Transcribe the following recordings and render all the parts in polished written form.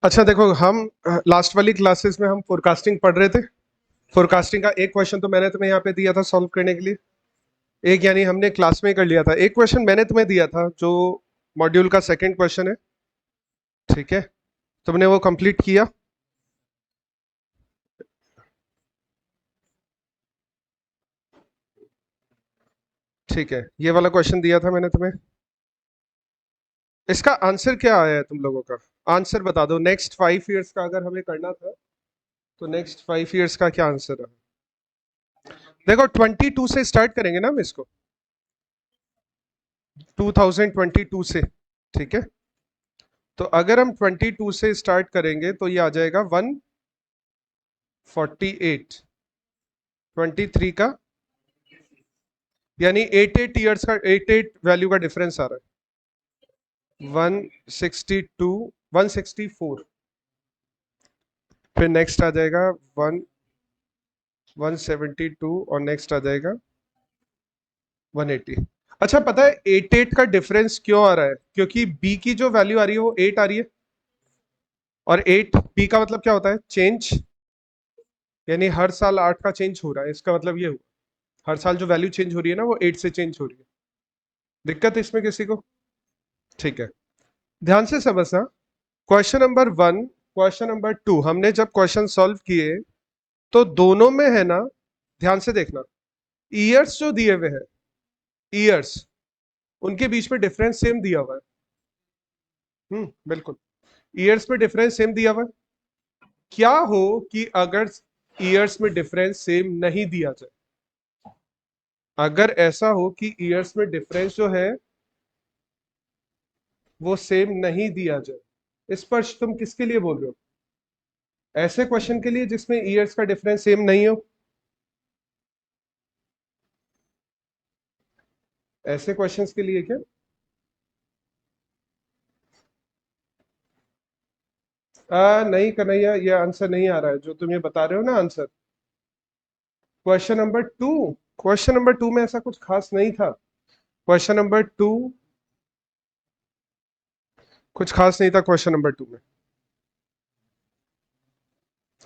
अच्छा देखो, हम लास्ट वाली क्लासेस में हम फोरकास्टिंग पढ़ रहे थे। फोरकास्टिंग का एक क्वेश्चन तो मैंने तुम्हें यहाँ पे दिया था सॉल्व करने के लिए। एक यानी हमने क्लास में कर लिया था। एक क्वेश्चन मैंने तुम्हें दिया था जो मॉड्यूल का सेकंड क्वेश्चन है। ठीक है, तुमने वो कंप्लीट किया? ठीक है, ये वाला क्वेश्चन दिया था मैंने तुम्हें। इसका आंसर क्या आया है तुम लोगों का? आंसर बता दो। नेक्स्ट 5 इयर्स का अगर हमें करना था तो नेक्स्ट 5 इयर्स का क्या आंसर है? देखो 22 से स्टार्ट करेंगे ना हम इसको, 2022 से। ठीक है, तो अगर हम 22 से स्टार्ट करेंगे तो ये आ जाएगा 148। 23 का यानी 88 इयर्स का, 88 वैल्यू का डिफरेंस आ रहा है। 162, 164। फिर नेक्स्ट आ जाएगा 172 और नेक्स्ट आ जाएगा 180। अच्छा, पता है 88 का डिफरेंस क्यों आ रहा है? क्योंकि बी की जो वैल्यू आ रही है वो 8 आ रही है, और 8 बी का मतलब क्या होता है? चेंज। यानी हर साल 8 का चेंज हो रहा है, इसका मतलब ये हुआ हर साल जो वैल्यू चेंज हो रही है ना वो 8 से चेंज हो रही है। दिक्कत है इसमें किसी को? ठीक है, ध्यान से समझना। क्वेश्चन नंबर 1, क्वेश्चन नंबर 2 हमने जब क्वेश्चन सॉल्व किए तो दोनों में है ना, ध्यान से देखना, ईयर्स जो दिए हुए हैं, ईयर्स, उनके बीच में डिफरेंस सेम दिया हुआ है। बिल्कुल, ईयर्स में डिफरेंस सेम दिया हुआ है। क्या हो कि अगर ईयर्स में डिफरेंस सेम नहीं दिया जाए, अगर ऐसा हो कि ईयर्स में डिफरेंस जो है वो सेम नहीं दिया जाए, स्पर्श तुम किसके लिए बोल रहे हो? ऐसे क्वेश्चन के लिए जिसमें ईयर्स का डिफरेंस सेम नहीं हो, ऐसे क्वेश्चंस के लिए क्या? नहीं कन्हैया, ये आंसर नहीं आ रहा है जो तुम ये बता रहे हो ना answer. Question number 2, question number 2 में ऐसा कुछ खास नहीं था। क्वेश्चन नंबर 2 कुछ खास नहीं था क्वेश्चन नंबर 2 में।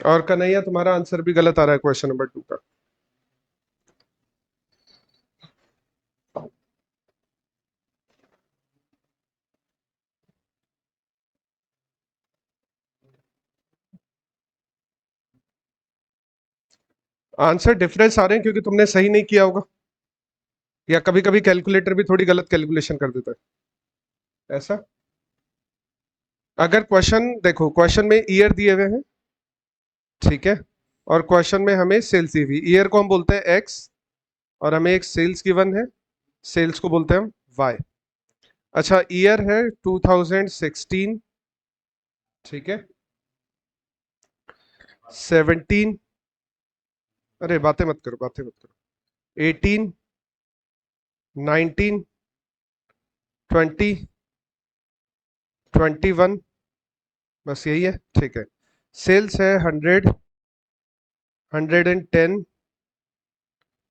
और कन्हैया तुम्हारा आंसर भी गलत आ रहा है क्वेश्चन नंबर 2 का। आंसर डिफरेंस आ रहे हैं क्योंकि तुमने सही नहीं किया होगा, या कभी कभी कैलकुलेटर भी थोड़ी गलत कैलकुलेशन कर देता है ऐसा। अगर क्वेश्चन देखो, क्वेश्चन में ईयर दिए हुए हैं, ठीक है, और क्वेश्चन में हमें सेल्स दी हुई, ईयर को हम बोलते हैं एक्स, और हमें एक सेल्स गिवन है, सेल्स को बोलते हैं हम वाई। अच्छा, ईयर है 2016, ठीक है, 17, अरे बातें मत करो, बातें मत करो, 18, 19, 20, 21, बस यही है। ठीक है, सेल्स है 100, 110,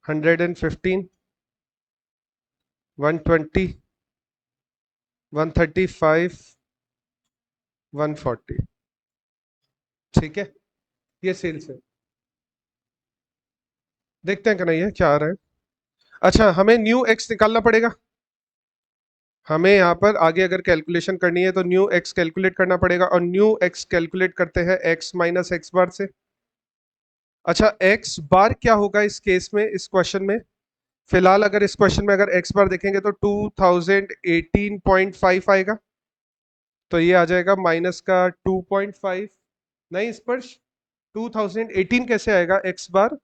115, 120, 135, 140। ठीक है, ये सेल्स है। देखते हैं कि नहीं है क्या आ रहा है। अच्छा, हमें न्यू एक्स निकालना पड़ेगा। हमें यहाँ पर आगे अगर कैलकुलेशन करनी है तो न्यू एक्स कैलकुलेट करना पड़ेगा, और न्यू एक्स कैलकुलेट करते हैं एक्स माइनस एक्स बार से। अच्छा, एक्स बार क्या होगा इस केस में, इस क्वेश्चन में? फिलहाल अगर इस क्वेश्चन में अगर एक्स बार देखेंगे तो 2018.5 आएगा, तो ये आ जाएगा माइनस का 2.5। नहीं स्पर्श, 2018 कैसे आएगा एक्स बार?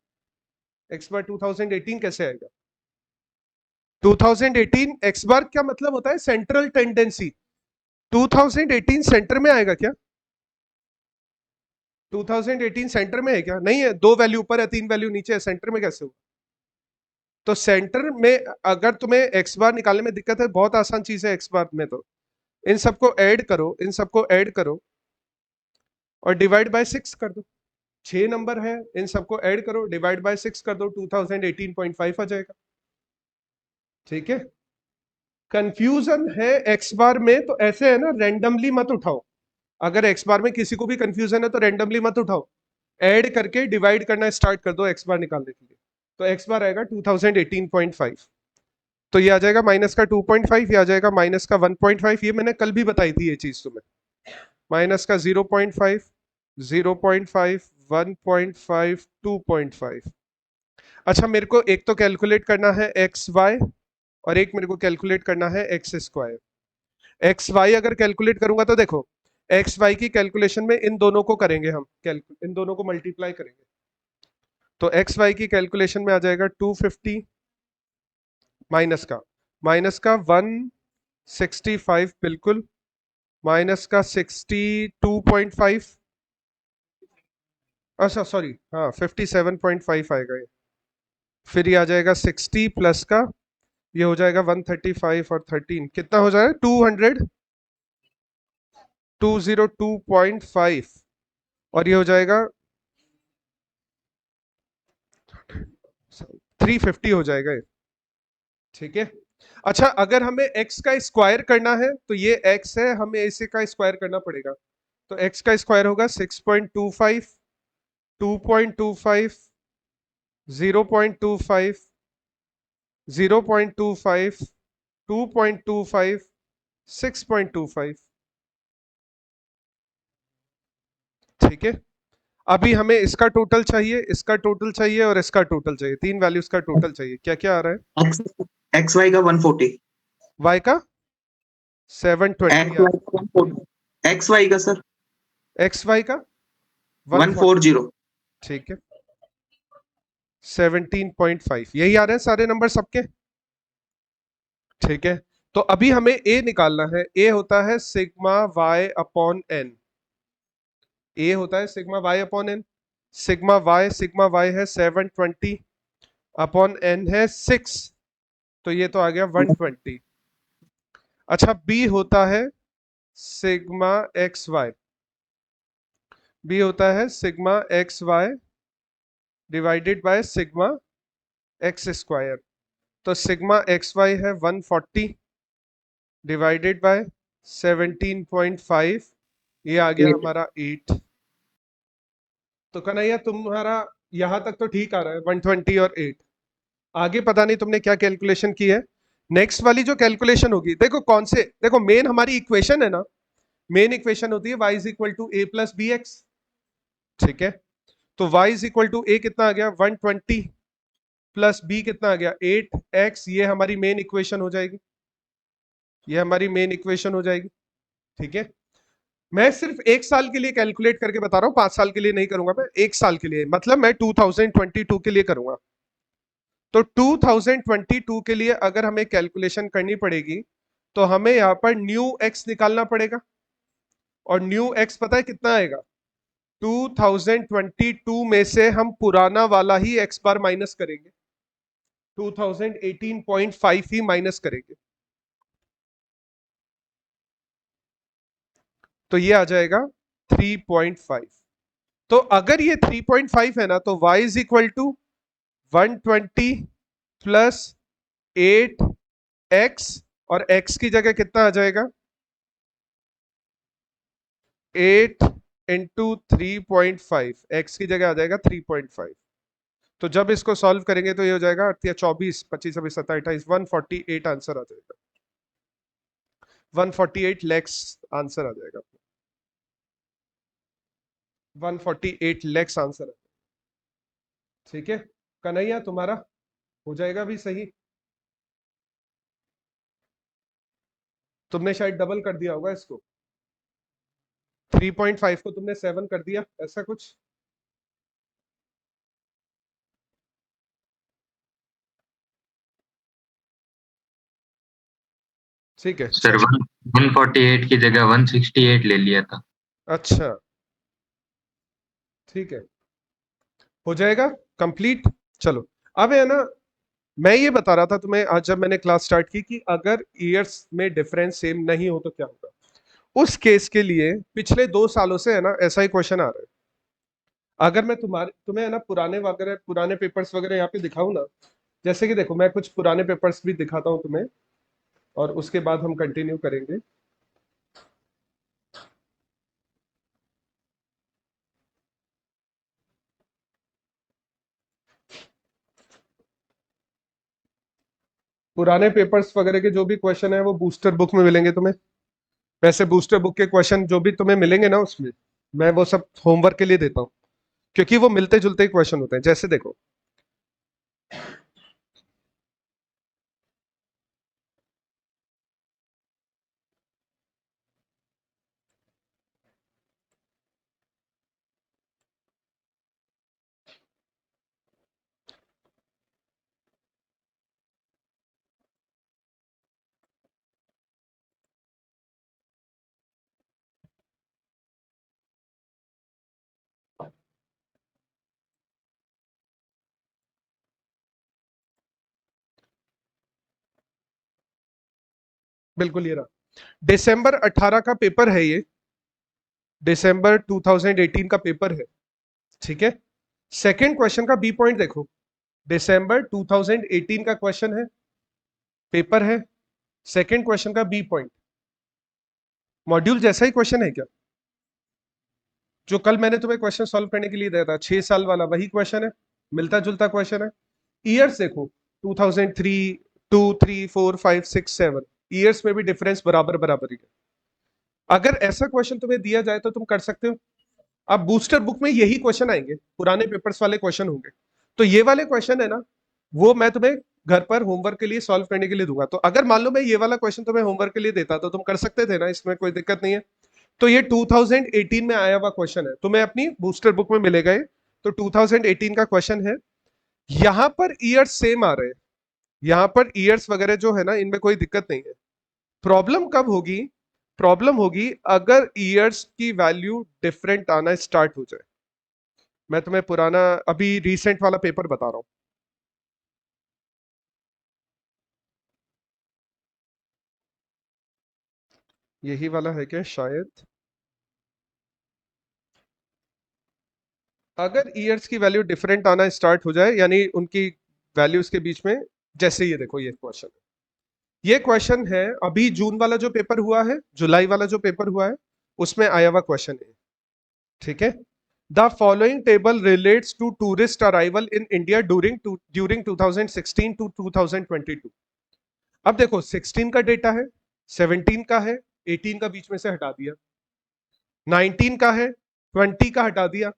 एक्स बार 2018 कैसे आएगा? 2018 एक्स बार क्या मतलब होता है? Central tendency. 2018 सेंटर में आएगा क्या? 2018 सेंटर में है क्या? नहीं है, 2 वैल्यू ऊपर है, 3 वैल्यू नीचे है, सेंटर में कैसे होगा? तो सेंटर में अगर तुम्हें एक्स बार निकालने में दिक्कत है, बहुत आसान चीज है एक्स बार में, तो इन सबको ऐड करो, इन सबको ऐड करो और डिवाइड बाय 6 कर दो। 6 नंबर है, इन सबको ऐड करो, डिवाइड बाय 6 कर दो, 2018.5 आ जाएगा। ठीक है, कंफ्यूजन है एक्स बार में तो ऐसे है ना, रैंडमली मत उठाओ। अगर एक्स बार में किसी को भी कंफ्यूजन है तो रेंडमली मत उठाओ, ऐड करके डिवाइड करना स्टार्ट कर दो एक्स बार निकालने के लिए। तो एक्स बार आएगा 2018.5, तो ये आ जाएगा माइनस का 2.5, ये आ जाएगा माइनस का 1.5। ये मैंने कल भी बताई थी ये चीज तुम्हें। माइनस का 0.5, 0.5, 1.5, 2.5। अच्छा मेरे को एक तो कैलकुलेट करना है एक्स वाई, और एक मेरे को कैलकुलेट करना है एक्स स्क्वायर। एक्स वाई अगर कैलकुलेट करूंगा तो देखो, एक्स वाई की कैलकुलेशन में इन दोनों को करेंगे हम, इन दोनों को मल्टीप्लाई करेंगे। तो एक्स वाई की कैलकुलेशन में आ जाएगा 250 माइनस का 165, बिल्कुल, माइनस का 62.5, अच्छा सॉरी, हाँ 57.5 आएगा ये। फिर ये आ जाएगा 60 प्लस का, ये हो जाएगा 135 और 13, कितना हो जाएगा 200, 202.5, और ये हो जाएगा 350 हो जाएगा ये। ठीक है। अच्छा अगर हमें x का स्क्वायर करना है तो ये x है, हमें इसी का स्क्वायर करना पड़ेगा। तो x का स्क्वायर होगा 6.25, 2.25, 0.25, 0.25, 2.25, 6.25। ठीक है। अभी हमें इसका टोटल चाहिए, इसका टोटल चाहिए और इसका टोटल चाहिए, तीन वैल्यूज का टोटल चाहिए। क्या क्या आ रहा है? एक्स एक्स वाई का 140, y का 720 आ रहा एक्स वाई का सर है, xy का 140। 140। ठीक है, 17.5 यही आ रहे हैं सारे नंबर सबके। ठीक है। तो अभी हमें a निकालना है। a होता है sigma y upon n, a होता है sigma y upon n। Sigma y है 720 अपॉन n है 6, तो ये तो आ गया 120। अच्छा b होता है सिग्मा एक्स वाई, b होता है sigma X Y divided by sigma X square. तो सिग्मा एक्स वाई है 140 डिवाइडेड बाय 17.5, ये आ गया हमारा 8। तो कन्हैया तुम्हारा यहां तक तो ठीक आ रहा है, 120 और 8। आगे पता नहीं तुमने क्या कैलकुलेशन की है। नेक्स्ट वाली जो कैलकुलेशन होगी, देखो कौन से, देखो मेन हमारी इक्वेशन है ना, मेन इक्वेशन होती है y is equal to A plus B X. ठीक है। तो y is equal to A कितना आ गया 120 प्लस b कितना आ गया 8x, ये हमारी मेन इक्वेशन हो जाएगी, ये हमारी मेन इक्वेशन हो जाएगी। ठीक है। मैं सिर्फ एक साल के लिए कैलकुलेट करके बता रहा हूं, 5 साल के लिए नहीं करूंगा मैं, एक साल के लिए, मतलब मैं 2022 के लिए करूंगा। तो 2022 के लिए अगर हमें कैलकुलेशन करनी पड़ेगी तो हमें यहां पर न्यू एक्स निकालना पड़ेगा, और न्यू एक्स पता है कितना आएगा? 2022 में से हम पुराना वाला ही एक्स बार माइनस करेंगे, 2018.5 ही माइनस करेंगे, तो ये आ जाएगा 3.5। तो अगर ये 3.5 है ना, तो y is equal to 120 plus 8x, और x की जगह कितना आ जाएगा 8 इंटू 3.5, एक्स की जगह आ जाएगा 3.5। तो जब इसको सॉल्व करेंगे तो ये हो जाएगा 24, 25, 26, 27, 28, 148 आंसर आ जाएगा, 148 लैक्स आंसर आ जाएगा, 148 लैक्स आंसर आ जाएगा। ठीक है कन्हैया, तुम्हारा हो जाएगा भी सही। तुमने शायद डबल कर दिया होगा इसको, 3.5 को तुमने 7 कर दिया, ऐसा कुछ। ठीक है सर चलो। 148 की जगह 168 ले लिया था। अच्छा ठीक है, हो जाएगा कंप्लीट। चलो अब है ना, मैं ये बता रहा था तुम्हें आज जब मैंने क्लास स्टार्ट की कि अगर ईयर्स में डिफरेंस सेम नहीं हो तो क्या होगा। उस केस के लिए पिछले 2 सालों से है ना ऐसा ही क्वेश्चन आ रहा है। अगर मैं तुम्हें है ना पुराने वगैरह, पुराने पेपर्स वगैरह यहाँ पे दिखाऊं ना, जैसे कि देखो मैं कुछ पुराने पेपर्स भी दिखाता हूँ तुम्हें, और उसके बाद हम कंटिन्यू करेंगे। पुराने पेपर्स वगैरह के जो भी क्वेश्चन है वो बूस्टर बुक में मिलेंगे तुम्हें। वैसे बूस्टर बुक के क्वेश्चन जो भी तुम्हें मिलेंगे ना उसमें मैं वो सब होमवर्क के लिए देता हूँ, क्योंकि वो मिलते जुलते ही क्वेश्चन होते हैं। जैसे देखो, बिल्कुल ये रहा, दिसंबर 18 का पेपर है ये, दिसंबर 2018 का पेपर है, ठीक है। सेकंड क्वेश्चन का बी पॉइंट देखो, दिसंबर 2018 का क्वेश्चन है, पेपर है, सेकंड क्वेश्चन का बी पॉइंट मॉड्यूल जैसा ही क्वेश्चन है क्या? जो कल मैंने तुम्हें क्वेश्चन सॉल्व करने के लिए दिया था 6 साल वाला, वही क्वेश्चन है, मिलता जुलता क्वेश्चन है। ईयर्स देखो, 2003, 2, 3, 4, 5, 6, 7 ईयर्स में भी डिफरेंस बराबर बराबर ही है। अगर ऐसा क्वेश्चन तुम्हें दिया जाए तो तुम कर सकते हो। अब बूस्टर बुक में यही क्वेश्चन आएंगे, पुराने पेपर्स वाले क्वेश्चन होंगे, तो ये वाले क्वेश्चन है ना, वो मैं तुम्हें घर पर होमवर्क के लिए सॉल्व करने के लिए दूंगा। तो अगर मान लो मैं ये वाला क्वेश्चन तुम्हें होमवर्क के लिए देता तो तुम कर सकते थे ना, इसमें कोई दिक्कत नहीं है। तो ये 2018 में आया हुआ क्वेश्चन है, तुम्हें अपनी बूस्टर बुक में मिलेगा ये। तो 2018 का क्वेश्चन है, यहां पर ईयर्स सेम आ रहे हैं, यहां पर ईयर्स वगैरह जो है ना इनमें कोई दिक्कत नहीं है। प्रॉब्लम कब होगी? प्रॉब्लम होगी अगर ईयर्स की वैल्यू डिफरेंट आना स्टार्ट हो जाए। मैं तुम्हें पुराना अभी रिसेंट वाला पेपर बता रहा हूं, यही वाला है क्या शायद। अगर ईयर्स की वैल्यू डिफरेंट आना स्टार्ट हो जाए, यानी उनकी वैल्यूज के बीच में, जैसे ये देखो ये क्वेश्चन है, ये क्वेश्चन है अभी जून वाला जो पेपर हुआ है, जुलाई वाला जो पेपर हुआ है, उसमें आया हुआ क्वेश्चन है, ठीक है। The following table relates to tourist arrival in India during 2016 to 2022। अब देखो 16 का डेटा है, 17 का है, 18 का बीच में से हटा दिया, 19 का है, 20 का हटा दिया,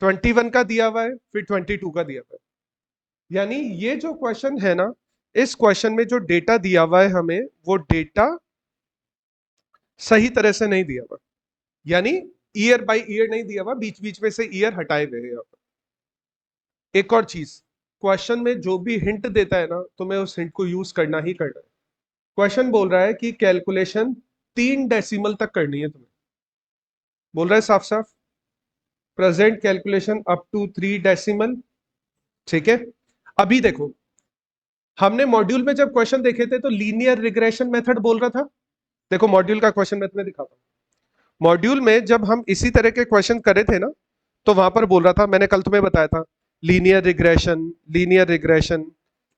21 का दिया हुआ है, फिर 22 का दिया हुआ है। यानी ये जो क्वेश्चन है ना, इस क्वेश्चन में जो डेटा दिया हुआ है हमें, वो डेटा सही तरह से नहीं दिया हुआ, यानी ईयर बाय ईयर नहीं दिया हुआ, बीच बीच में से ईयर हटाए हुए हैं यहाँ पर। एक और चीज, क्वेश्चन में जो भी हिंट देता है ना, तुम्हें उस हिंट को यूज करना ही करना है। क्वेश्चन बोल रहा है कि कैलकुलेशन 3 डेसिमल तक करनी है तुम्हें, बोल रहा है साफ साफ, present calculation up to 3 decimal, ठीक है। अभी देखो, हमने मॉड्यूल में जब क्वेश्चन देखे थे तो लीनियर रिग्रेशन मेथड बोल रहा था। देखो मॉड्यूल का क्वेश्चन मैं तुम्हें दिखाता हूँ, मॉड्यूल में जब हम इसी तरह के क्वेश्चन करे थे ना, तो वहां पर बोल रहा था, मैंने कल तुम्हें बताया था, लीनियर रिग्रेशन, लीनियर रिग्रेशन।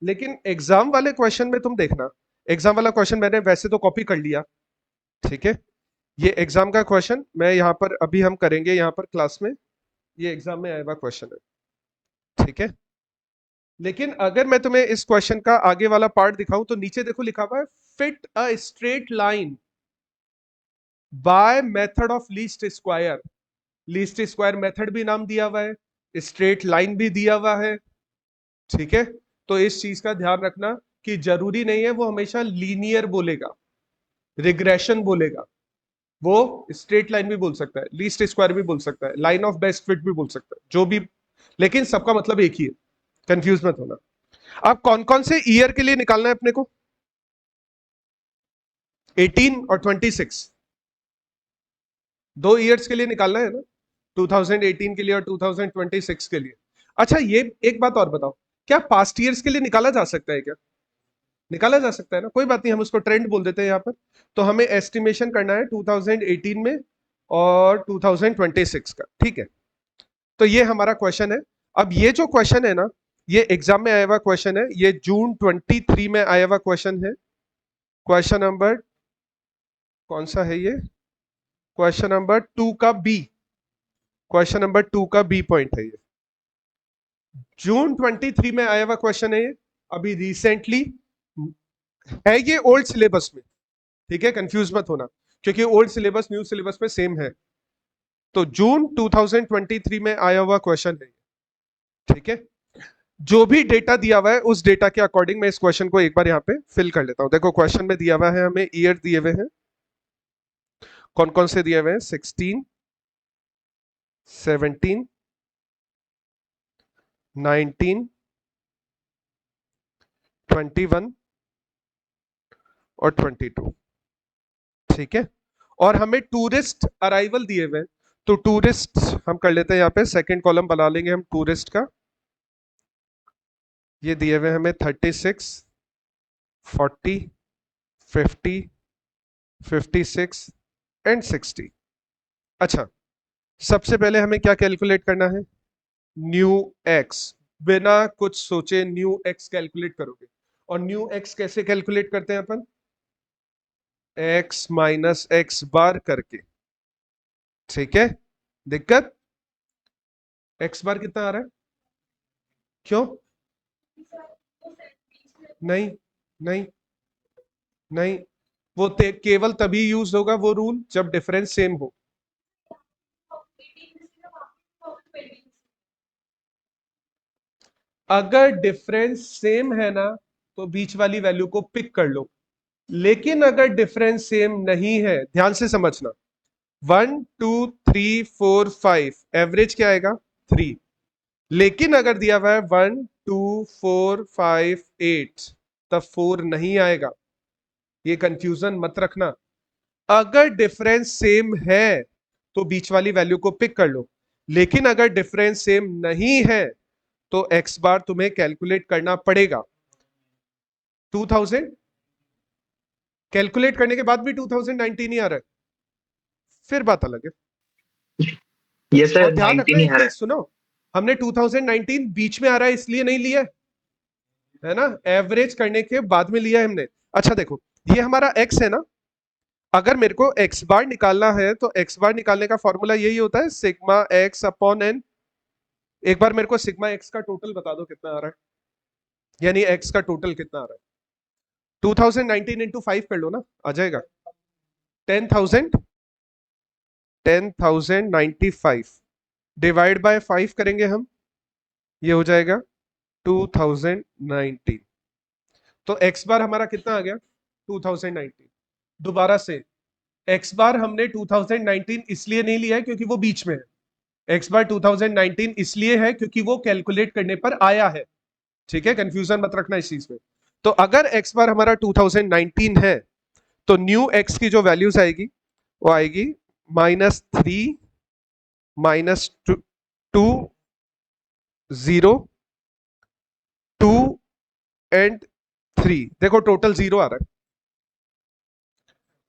लेकिन एग्जाम वाले क्वेश्चन में तुम देखना, एग्जाम वाला क्वेश्चन मैंने वैसे तो कॉपी कर लिया, ठीक है। ये एग्जाम का क्वेश्चन मैं यहाँ पर अभी हम करेंगे यहाँ पर क्लास में, ये एग्जाम में आया हुआ क्वेश्चन है, ठीक है। लेकिन अगर मैं तुम्हें इस क्वेश्चन का आगे वाला पार्ट दिखाऊं तो नीचे देखो लिखा हुआ है, fit a straight line by method of least square. Least square method भी नाम दिया हुआ है, स्ट्रेट लाइन भी दिया हुआ है, ठीक है। तो इस चीज का ध्यान रखना कि जरूरी नहीं है वो हमेशा लीनियर बोलेगा, रिग्रेशन बोलेगा, वो स्ट्रेट लाइन भी बोल सकता है, लीस्ट स्क्वायर भी बोल सकता है, लाइन ऑफ बेस्ट फिट भी बोल सकता है, जो भी, लेकिन सबका मतलब एक ही है, कंफ्यूज मत होना। अब कौन कौन से ईयर के लिए निकालना है अपने को? 18 और 26, 2 ईयर्स के लिए निकालना है ना, 2018 के लिए और 2026 के लिए। अच्छा ये एक बात और बताओ, क्या पास्ट ईयर्स के लिए निकाला जा सकता है क्या? निकाला जा सकता है ना, कोई बात नहीं, हम उसको ट्रेंड बोल देते हैं यहाँ पर। तो हमें एस्टिमेशन करना है 2018 में और 2026 का, ठीक है। तो ये हमारा क्वेश्चन है। अब ये जो क्वेश्चन है ना, ये एग्जाम में आया हुआ क्वेश्चन है, ये जून 23 में आया हुआ क्वेश्चन है। क्वेश्चन नंबर कौन सा है ये? क्वेश्चन नंबर 2 का बी, क्वेश्चन नंबर 2 का बी पॉइंट है ये, जून 23 में आया हुआ क्वेश्चन है ये, अभी रिसेंटली है ये ओल्ड सिलेबस में, ठीक है, कंफ्यूज मत होना, क्योंकि ओल्ड सिलेबस न्यू सिलेबस में सेम है। तो जून 2023 में आया हुआ क्वेश्चन है, ठीक है। जो भी डेटा दिया हुआ है उस डेटा के अकॉर्डिंग मैं इस क्वेश्चन को एक बार यहाँ पे फिल कर लेता हूं। देखो क्वेश्चन में दिया हुआ है, हमें ईयर दिए हुए हैं, कौन कौन से दिए हुए हैं, 16, 17, 19, 21 और 22, ठीक है। और हमें टूरिस्ट अराइवल दिए हुए हैं, तो टूरिस्ट हम कर लेते हैं यहाँ पे, सेकंड कॉलम बना लेंगे हम टूरिस्ट का। ये दिए हुए हैं हमें 36, 40, 50, 56 एंड 60। अच्छा, सबसे पहले हमें क्या कैलकुलेट करना है, न्यू एक्स। बिना कुछ सोचे न्यू एक्स कैलकुलेट करोगे, और न्यू एक्स कैसे कैलकुलेट करते हैं अपन, एक्स माइनस एक्स बार करके, ठीक है। दिक्कत, एक्स बार कितना आ रहा है, क्यों, नहीं नहीं नहीं, वो केवल तभी यूज होगा वो रूल जब डिफरेंस सेम हो। अगर डिफरेंस सेम है ना तो बीच वाली वैल्यू को पिक कर लो, लेकिन अगर डिफरेंस सेम नहीं है, ध्यान से समझना, 1 2 3 4 5 एवरेज क्या आएगा, 3। लेकिन अगर दिया हुआ है 1 2 4 5 8, तब 4 नहीं आएगा। ये कंफ्यूजन मत रखना। अगर डिफरेंस सेम है तो बीच वाली वैल्यू को पिक कर लो, लेकिन अगर डिफरेंस सेम नहीं है तो एक्स बार तुम्हें कैलकुलेट करना पड़ेगा। 2000 कैलकुलेट करने के बाद भी 2019 ही आ रहा है, फिर बात अलग है। ये और सर ध्यान 19 रखना ही एक आ रहा चीज सुनो, हमने 2019 बीच में आ रहा है इसलिए नहीं लिया है ना, एवरेज करने के बाद में लिया है हमने। अच्छा देखो, ये हमारा एक्स है ना, अगर मेरे को एक्स बार निकालना है तो एक्स बार निकालने का फॉर्मूला यही होता है, सिग्मा एक्स अपॉन एन। एक बार मेरे को सिग्मा एक्स का टोटल बता दो कितना आ रहा है, यानी एक्स का टोटल कितना आ रहा है। 2019 इंटू 5 कर लो ना, आ जाएगा 10,000, 10,095 डिवाइड बाय 5 करेंगे हम, ये हो जाएगा 2019। तो एक्स बार हमारा कितना आ गया, 2019। दोबारा से, एक्स बार हमने 2019 इसलिए नहीं लिया है क्योंकि वो बीच में है, एक्स बार 2019 इसलिए है क्योंकि वो कैलकुलेट करने पर आया है, ठीक है, कंफ्यूजन मत रखना इस चीज में। तो अगर एक्स बार हमारा 2019 है तो न्यू एक्स की जो वैल्यूज आएगी वो आएगी -3, -2, 0, 2 एंड 3। देखो टोटल 0 आ रहा है,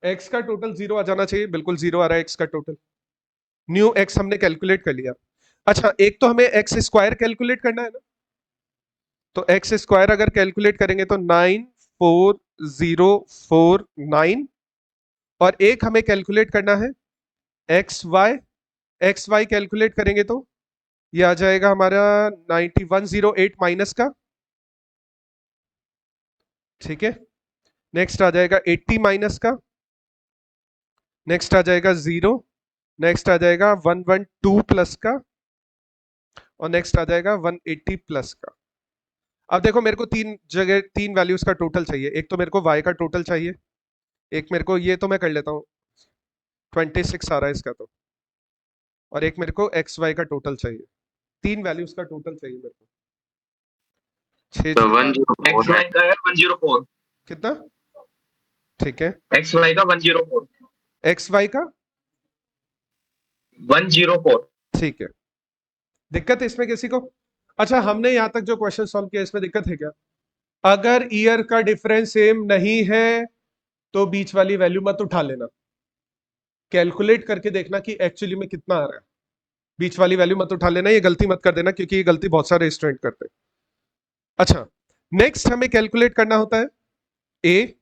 एक्स का टोटल 0 आ जाना चाहिए, बिल्कुल 0 आ रहा है एक्स का टोटल। न्यू एक्स हमने कैलकुलेट कर लिया। अच्छा, एक तो हमें एक्स स्क्वायर कैलकुलेट करना है ना, तो एक्स स्क्वायर अगर कैलकुलेट करेंगे तो 94049, और एक हमें कैलकुलेट करना है X Y. X Y calculate करेंगे तो ये आ जाएगा हमारा 9108 माइनस का, ठीक है। नेक्स्ट आ जाएगा 80 माइनस का, नेक्स्ट आ जाएगा 0, नेक्स्ट आ जाएगा 112 प्लस का, और नेक्स्ट आ जाएगा 180 प्लस का। अब देखो मेरे को तीन जगह तीन वैल्यूज का टोटल चाहिए, एक तो मेरे को y का टोटल चाहिए, एक मेरे को, ये तो मैं कर लेता हूँ, 26 आ रहा है इसका तो, और एक मेरे को एक्स वाई का टोटल चाहिए। तीन वैल्यूज का टोटल चाहिए मेरे को, तो 6 एक्स वाई का है 104, कितना, ठीक है, एक्स वाई का 104, एक्स वाई का 104। ठीक है। दिक्कत है इसमें किसी को? अच्छा, हमने यहां तक जो क्वेश्चन सॉल्व किया इसमें दिक्कत है क्या? अगर ईयर का डिफरेंस सेम नहीं है तो बीच वाली वैल्यू मत उठा लेना, कैलकुलेट करके देखना कि एक्चुअली में कितना आ रहा है। बीच वाली वैल्यू मत उठा लेना, ये गलती मत कर देना, क्योंकि ये गलती बहुत सारे स्टूडेंट करते हैं। अच्छा, नेक्स्ट हमें कैलकुलेट करना होता है ए।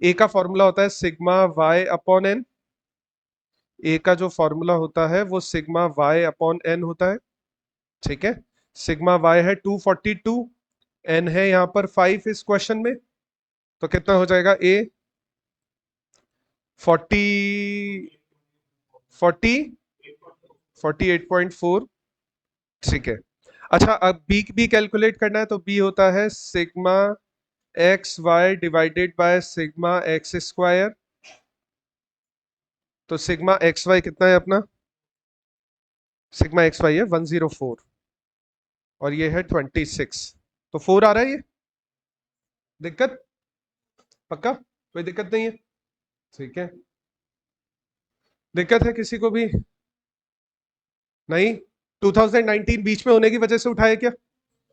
ए का फॉर्मूला होता है सिग्मा वाई अपॉन एन। ए का जो फॉर्मूला होता है वो सिग्मा वाई अपॉन एन होता है, ठीक है। सिग्मा वाई है 242, एन है यहां पर 5 इस क्वेश्चन में, तो कितना हो जाएगा ए 40 48.4, ठीक है। अच्छा अब बी कैलकुलेट करना है, तो बी होता है sigma X Y divided by sigma X square. तो सिग्मा एक्स वाई कितना है अपना, सिग्मा एक्स वाई है 104 और ये है 26, तो 4 आ रहा है ये। दिक्कत पक्का, कोई दिक्कत नहीं है, ठीक है। दिक्कत है किसी को भी नहीं? 2019 बीच में होने की वजह से उठाए क्या?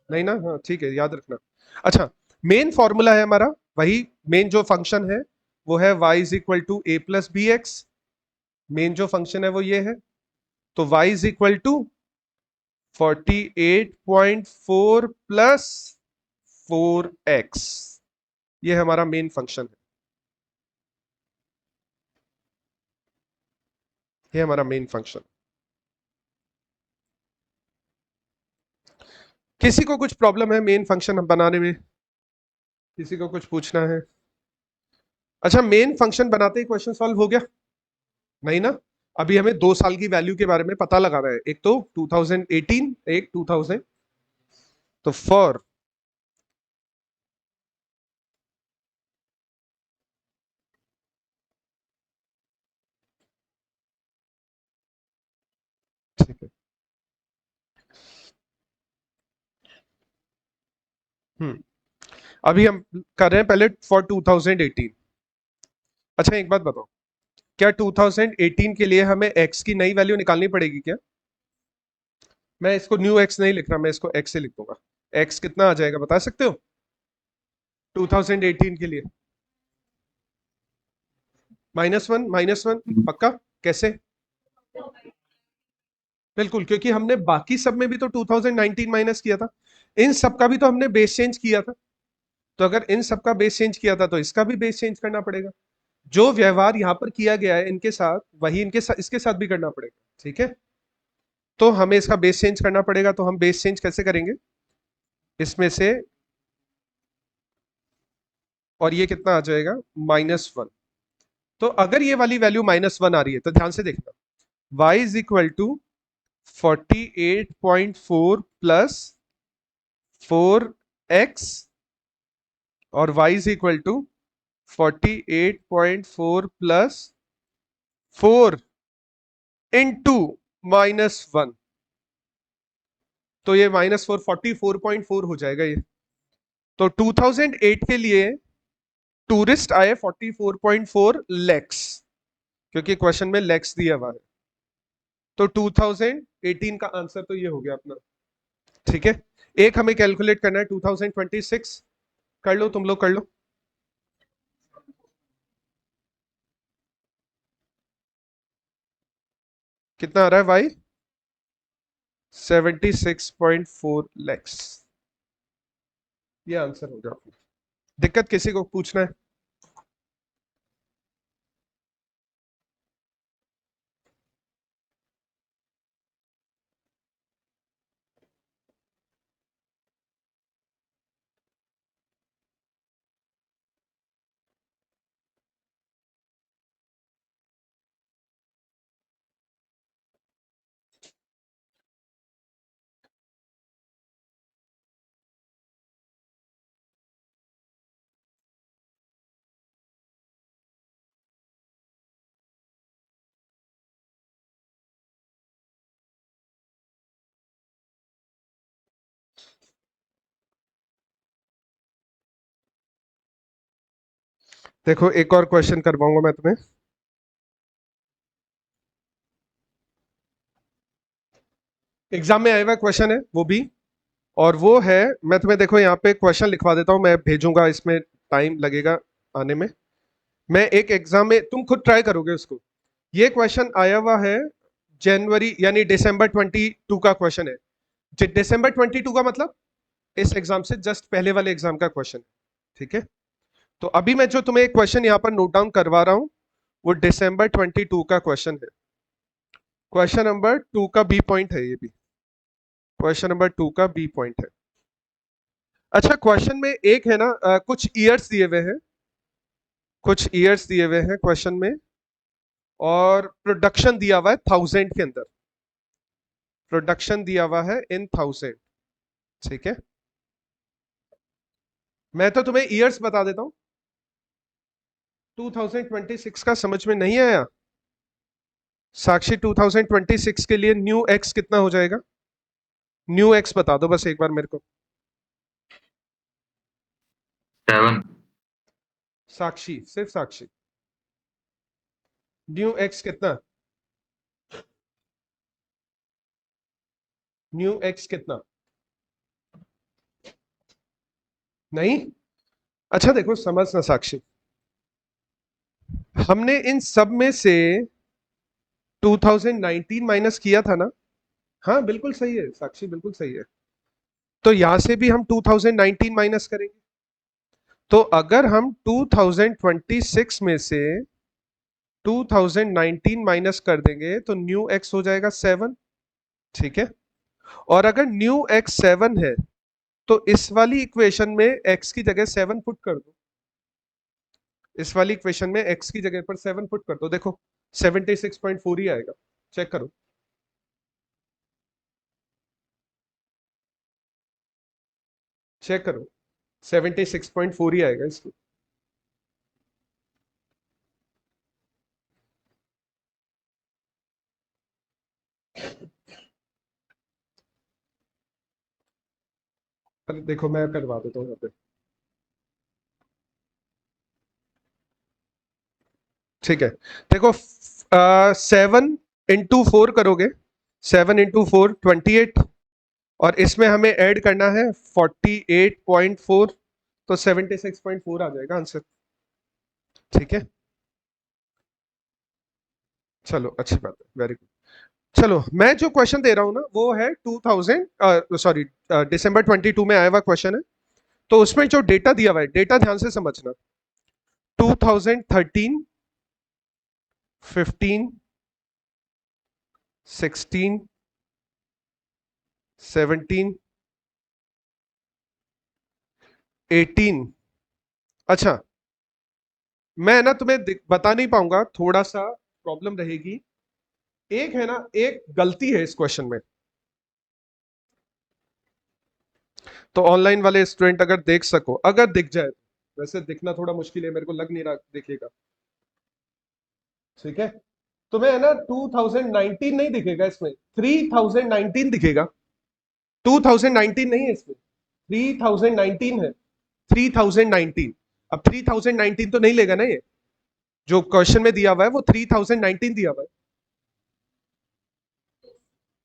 नहीं ना, हाँ ठीक है, याद रखना। अच्छा मेन फॉर्मूला है हमारा, वही मेन जो फंक्शन है वो है y is equal to A plus B X. Main जो फंक्शन है वो ये है, तो y is equal to 48.4 plus 4x, ये हमारा मेन फंक्शन है, ये हमारा मेन फंक्शन। किसी को कुछ प्रॉब्लम है मेन फंक्शन बनाने में? किसी को कुछ पूछना है? अच्छा मेन फंक्शन बनाते ही क्वेश्चन सॉल्व हो गया? नहीं ना, अभी हमें 2 साल की वैल्यू के बारे में पता लगाना है, एक तो 2018 एक 2000। तो फॉर ठीक है, अभी हम कर रहे हैं पहले फॉर 2018। अच्छा एक बात बताओ, क्या 2018 के लिए हमें x की नई वैल्यू निकालनी पड़ेगी क्या? मैं इसको न्यू x नहीं लिख रहा, मैं इसको x से लिख दूंगा। x कितना आ जाएगा बता सकते हो 2018 के लिए? -1 पक्का? कैसे? बिल्कुल, क्योंकि हमने बाकी सब में भी तो 2019 माइनस किया था, इन सब का भी तो हमने बेस चेंज किया था, तो अगर इन सब का बेस चेंज किया था तो इसका भी बेस चेंज करना पड़ेगा। जो व्यवहार यहां पर किया गया है इनके साथ, वही इनके साथ इसके साथ भी करना पड़ेगा, ठीक है। तो हमें इसका बेस चेंज करना पड़ेगा, तो हम बेस चेंज कैसे करेंगे, इसमें से, और ये कितना आ जाएगा -1। तो अगर ये वाली वैल्यू -1 आ रही है तो ध्यान से देखना, y is equal to 48.4 plus 4x और y is equal to 48.4 plus 4 into -1, तो ये -4 44.4 हो जाएगा ये। तो 2008 के लिए टूरिस्ट आए 44.4 लैक्स, क्योंकि क्वेश्चन में लैक्स दिया हुआ है, तो 2018 का आंसर तो ये हो गया अपना, ठीक है। एक हमें कैलकुलेट करना है 2026, कर लो तुम लोग कर लो। कितना आ रहा है भाई? 76.4 लैक्स, ये आंसर हो गया। दिक्कत किसी को पूछना है? देखो एक और क्वेश्चन करवाऊंगा मैं तुम्हें, एग्जाम में आया हुआ क्वेश्चन है वो भी, और वो है, मैं तुम्हें देखो यहाँ पे क्वेश्चन लिखवा देता हूँ, मैं भेजूंगा, इसमें टाइम लगेगा आने में। मैं एक एग्जाम में, तुम खुद ट्राई करोगे उसको। ये क्वेश्चन आया हुआ है जनवरी यानी दिसंबर 22 का क्वेश्चन है। दिसंबर 22 का मतलब इस एग्जाम से जस्ट पहले वाले एग्जाम का क्वेश्चन, ठीक है। तो अभी मैं जो तुम्हें एक क्वेश्चन यहाँ पर नोट डाउन करवा रहा हूँ वो दिसंबर 22 का क्वेश्चन है। क्वेश्चन नंबर 2 का बी पॉइंट है, ये भी क्वेश्चन नंबर 2 का बी पॉइंट है। अच्छा क्वेश्चन में एक है ना कुछ ईयर्स दिए हुए हैं, कुछ ईयर्स दिए हुए हैं क्वेश्चन में, और प्रोडक्शन दिया हुआ है 1000 के अंदर, प्रोडक्शन दिया हुआ है इन 1000। ठीक है, मैं तो तुम्हें ईयर्स बता देता हूं। 2026 का समझ में नहीं आया साक्षी? 2026 के लिए न्यू एक्स कितना हो जाएगा? न्यू एक्स बता दो बस एक बार मेरे को। 7 साक्षी, सिर्फ साक्षी। न्यू एक्स कितना? न्यू एक्स कितना? नहीं? अच्छा देखो, समझना साक्षी, हमने इन सब में से 2019 माइनस किया था ना? हाँ बिल्कुल सही है साक्षी, बिल्कुल सही है। तो यहां से भी हम 2019 माइनस करेंगे। तो अगर हम 2026 में से 2019 माइनस कर देंगे तो न्यू एक्स हो जाएगा 7। ठीक है, और अगर न्यू एक्स 7 है तो इस वाली इक्वेशन में एक्स की जगह 7 पुट कर दो। इस वाली इक्वेशन में एक्स की जगह पर 7 पुट कर दो, देखो 76.4 ही आएगा। चेक करो, चेक करो, 76.4 ही आएगा इसमें। अरे देखो मैं करवा देता हूँ यहाँ पे। ठीक है, देखो 7 into 4 करोगे, 7 into 4 28, और इसमें हमें ऐड करना है 48.4, तो 76.4 आ जाएगा आंसर। ठीक है, चलो अच्छी बात है, वेरी गुड। चलो मैं जो क्वेश्चन दे रहा हूं ना वो है दिसंबर 22 में आया हुआ क्वेश्चन है। तो उसमें जो डेटा दिया हुआ है, डेटा ध्यान से समझना। 2013, 15, 16, 17, 18। अच्छा, मैं ना तुम्हें बता नहीं पाऊंगा, थोड़ा सा प्रॉब्लम रहेगी। एक है ना, एक गलती है इस क्वेश्चन में। तो ऑनलाइन वाले स्टूडेंट अगर देख सको, अगर दिख जाए, वैसे दिखना थोड़ा मुश्किल है, मेरे को लग नहीं रहा दिखेगा। ठीक है, तुम्हें है ना 2019 नहीं दिखेगा इसमें, 3019 दिखेगा। 2019 नहीं है इसमें, 3019 है, 3019। अब 3019 तो नहीं लेगा ना ये, जो क्वेश्चन में दिया हुआ है वो 3019 दिया हुआ है,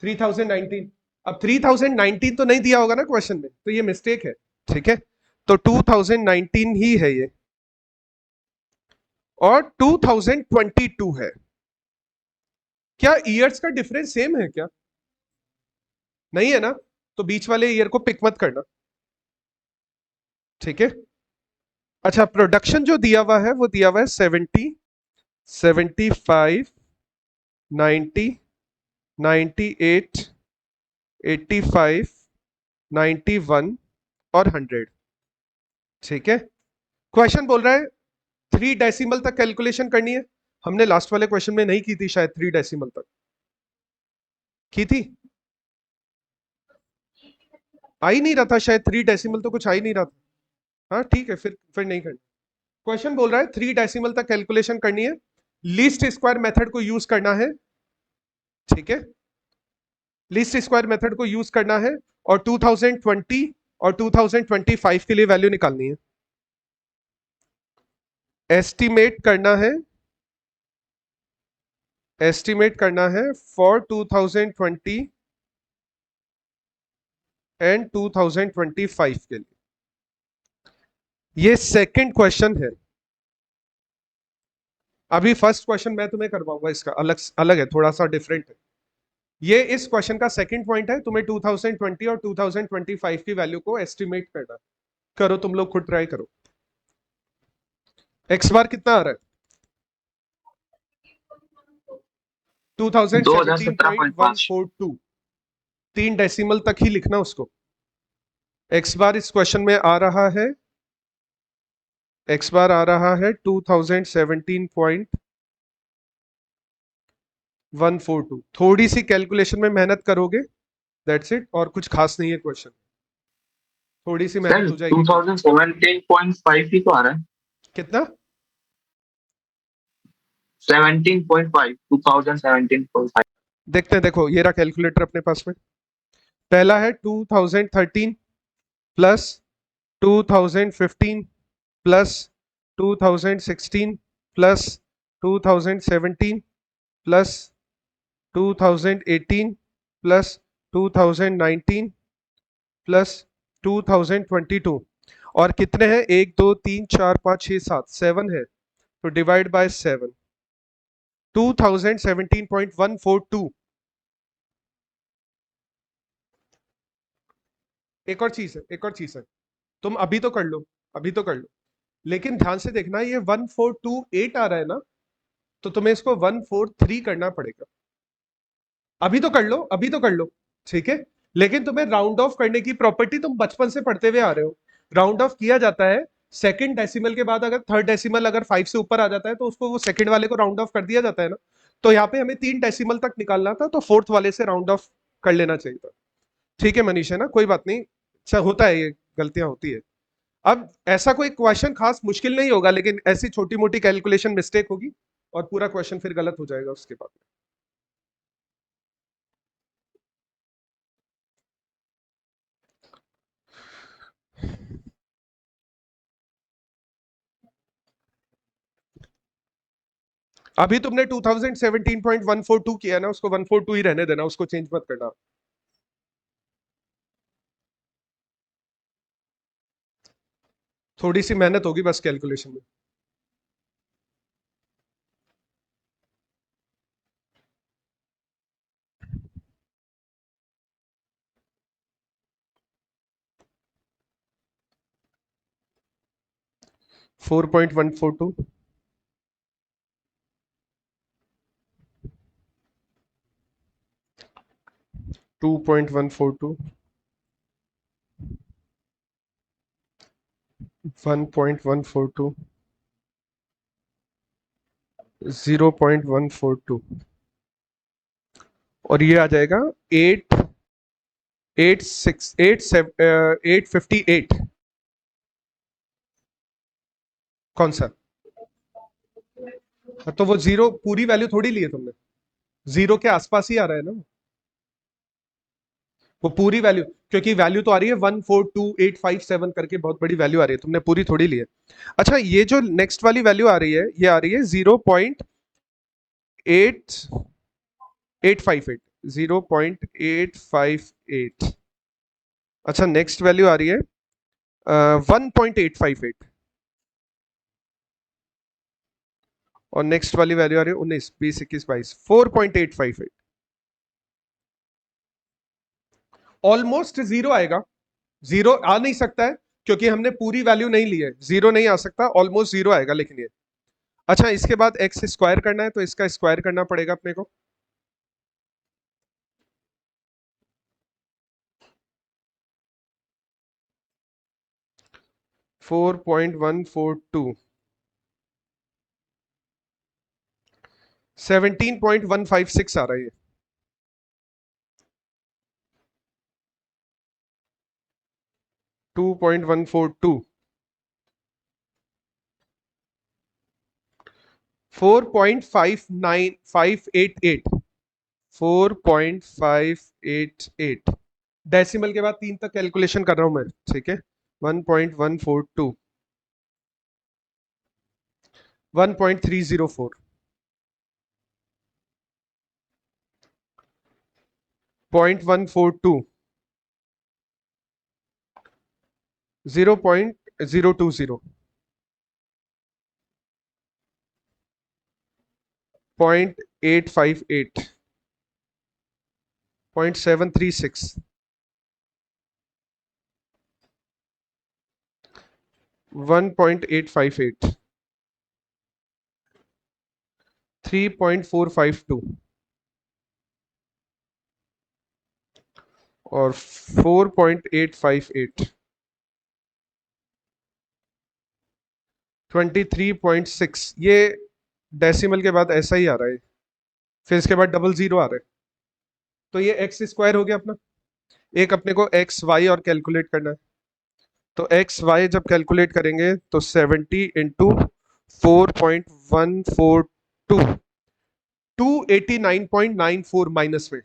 3019। अब 3019 तो नहीं दिया होगा ना क्वेश्चन में, तो ये मिस्टेक है। ठीक है, तो 2019 ही है ये, और 2022 है। क्या ईयर्स का डिफरेंस सेम है क्या? नहीं है ना, तो बीच वाले ईयर को पिक मत करना। ठीक है, अच्छा प्रोडक्शन जो दिया हुआ है वो दिया हुआ है 70, 75, 90, 98, 85, 91 और 100। ठीक है, क्वेश्चन बोल रहा है 3 डेसिमल तक कैलकुलेशन करनी है। हमने लास्ट वाले क्वेश्चन में नहीं की थी शायद 3 डेसिमल तक, की थी? आ ही नहीं रहा था शायद, 3 डेसिमल तो कुछ आ ही नहीं रहा था। हाँ ठीक है, फिर नहीं करना। क्वेश्चन बोल रहा है 3 डेसिमल तक कैलकुलेशन करनी है, लीस्ट स्क्वायर मेथड को यूज करना है। ठीक है, लीस्ट स्क्वायर मेथड को यूज करना है, और 2020 और 2025 के लिए वैल्यू निकालनी है। एस्टिमेट करना है, एस्टिमेट करना है फॉर 2020 एंड 2025 के लिए। ये सेकंड क्वेश्चन है। अभी फर्स्ट क्वेश्चन मैं तुम्हें करवाऊंगा, इसका अलग अलग है, थोड़ा सा डिफरेंट है। ये इस क्वेश्चन का सेकंड पॉइंट है, तुम्हें 2020 और 2025 की वैल्यू को एस्टिमेट करना। करो तुम लोग खुद ट्राई करो। एक्स बार कितना आ रहा है? 2017.5। 2017.142। 3 डेसिमल तक ही लिखना उसको। एक्स बार इस क्वेश्चन में आ रहा है एक्स बार आ रहा है 2017.142। थोड़ी सी कैलकुलेशन में मेहनत करोगे, दैट्स इट, और कुछ खास नहीं है क्वेश्चन, थोड़ी सी सर मेहनत हो जाएगी बस। 2017.5 ही तो आ रहा है। कितना? 17.5, 2017.5। देखते हैं, देखो ये रहा कैलकुलेटर अपने पास में। पहला है 2013 plus 2015 plus 2016 plus 2017 plus 2018 plus 2019 plus 2022। और कितने हैं? 1 2 3 4 5 6 7, 7 है, तो डिवाइड बाय 7। 2017.142। एक और चीज है, एक और चीज है, तुम अभी तो कर लो, अभी तो कर लो, लेकिन ध्यान से देखना, ये 1428 आ रहा है ना, तो तुम्हें इसको 143 करना पड़ेगा। अभी तो कर लो, अभी तो कर लो, ठीक है। लेकिन तुम्हें राउंड ऑफ करने की प्रॉपर्टी तुम बचपन से पढ़ते हुए आ रहे हो। राउंड ऑफ किया जाता है सेकंड डेसिमल के बाद, अगर थर्ड डेसिमल अगर 5 से ऊपर आ जाता है तो उसको वो सेकंड वाले को राउंड ऑफ कर दिया जाता है ना। तो यहाँ पे हमें 3 डेसिमल तक निकालना था, तो फोर्थ वाले से राउंड ऑफ कर लेना चाहिए था। ठीक है मनीष, है ना, कोई बात नहीं, अच्छा होता है, ये गलतियां होती है। अब ऐसा कोई क्वेश्चन खास मुश्किल नहीं होगा, लेकिन ऐसी छोटी मोटी कैलकुलेशन मिस्टेक होगी और पूरा क्वेश्चन फिर गलत हो जाएगा उसके बाद। अभी तुमने 2017.142 किया ना, उसको 142 ही रहने देना, उसको चेंज मत करना। थोड़ी सी मेहनत होगी बस कैलकुलेशन में। Four point one four two 2.142 1.142 0.142 और ये आ जाएगा 858। कौन सा? हाँ, तो वो जीरो पूरी वैल्यू थोड़ी ली है तुमने, जीरो के आसपास ही आ रहा है ना वो पूरी वैल्यू, क्योंकि वैल्यू तो आ रही है 142857 करके, बहुत बड़ी वैल्यू आ रही है, तुमने पूरी थोड़ी ली है। अच्छा, ये जो नेक्स्ट वाली वैल्यू आ रही है, ये आ रही है 0.8858, 0.858। अच्छा, नेक्स्ट वैल्यू आ रही है 1.858, और नेक्स्ट वाली वैल्यू आ रही है 19 20 21 22 4.858। ऑलमोस्ट जीरो आएगा, जीरो आ नहीं सकता है क्योंकि हमने पूरी वैल्यू नहीं ली है, जीरो नहीं आ सकता, ऑलमोस्ट जीरो आएगा लेकिन ये। अच्छा, इसके बाद एक्स स्क्वायर करना है, तो इसका स्क्वायर करना पड़ेगा अपने को। Four point one four two 17.156 आ रहा है ये। 2.142 4.59588 4.588 डेसिमल के बाद 3 तक कैलकुलेशन कर रहा हूं मैं, ठीक है। 1.142 1.304 0.142 0.020 0.858 0.736 1.858 3.452 और 4.858 23.6, ये डेसिमल के बाद ऐसा ही आ रहा है, फिर इसके बाद डबल जीरो आ रहा है, तो ये एक्स स्क्वायर हो गया अपना। एक अपने को एक्स वाई और कैलकुलेट करना है, तो एक्स वाई जब कैलकुलेट करेंगे तो 70 इंटू 4.142, 289.94 माइनस में